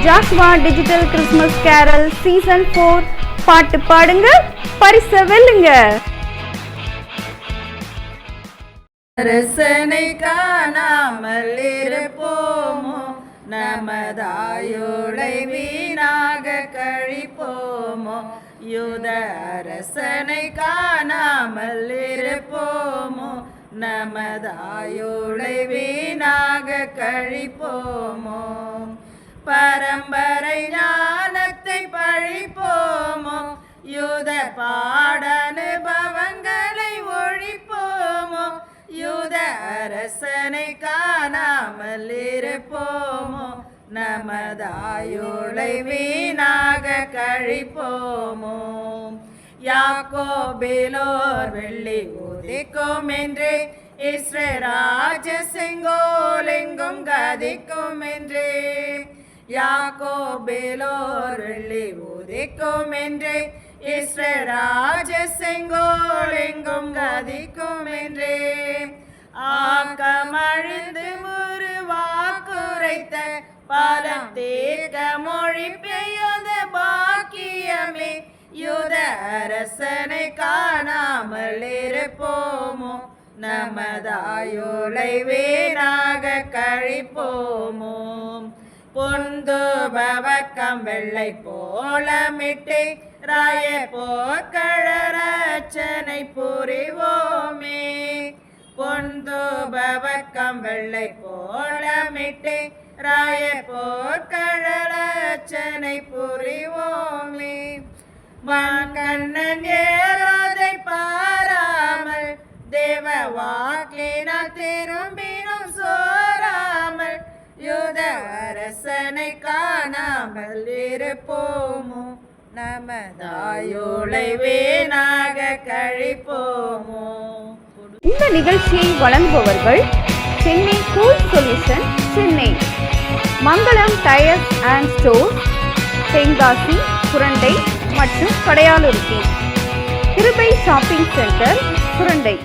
ஜாஸ்வா digital Christmas carol season 4 பாட்டு பாடுங்க, பரிசு வெல்லுங்க. அரசனை காணாமல் இருப்போமோ, நமதாயுளை வீணாக கழிப்போமோ. யூத அரசனை காணாமல் இருப்போமோ, நமதாயுளை வீணாக கழிப்போமோ. பரம்பரை ஞானத்தை பழிப்போமோ, யூத பாடனுபவங்களை ஒழிப்போமோ. யூத அரசனை காணாமல் இருப்போமோ, நமதாயுளை வீணாக கழிப்போமோ. யாக்கோபிலோர் வெள்ளி உதிக்கும் என்றே, இஸ்ரேல் ராஜ செங்கோல் எங்கும் கதிக்கும் என்றே. யாக்கோபிலோர் வெள்ளி உதிக்கும் என்றே, இஸ்ரேல் ராஜ செங்கோல் எங்கும் கதிக்கும் என்றே. ஆக்கமழிந்து முருவாக்குரைத்த பாலம் தீர்க்க மொழி பெய்யாத பாக்கியமே. யூத அரசனை காணாமல் இருப்போமோ, நமதாயுளை வீணாக கழிப்போமோ. பொந்துபவக்கம் வெள்ளை போலமிட்டு ராய போர்க்கழரச்சனை புரிவோமே. பொந்துபவக்கம் வெள்ளை போலமிட்டு ராய போர்க்கழரச்சனை புரிவோமே. வான்கண்ணன் ஏரோதை பாராமல், தேவ வாக்கினால் திரும்பினும் சோராமல். யூத அரசனை காணாமல் இருப்போமோ, நமதாயுளை வீணாக கழிப்போமோ. இந்த நிகழ்ச்சியை வழங்குபவர்கள் Chennai cool solution, Chennai Mangalam tyres and store, Tenkasi, Surandai மற்றும் கடையாலுருத்தி, கிருபை ஷாப்பிங் சென்டர், சுரண்டை.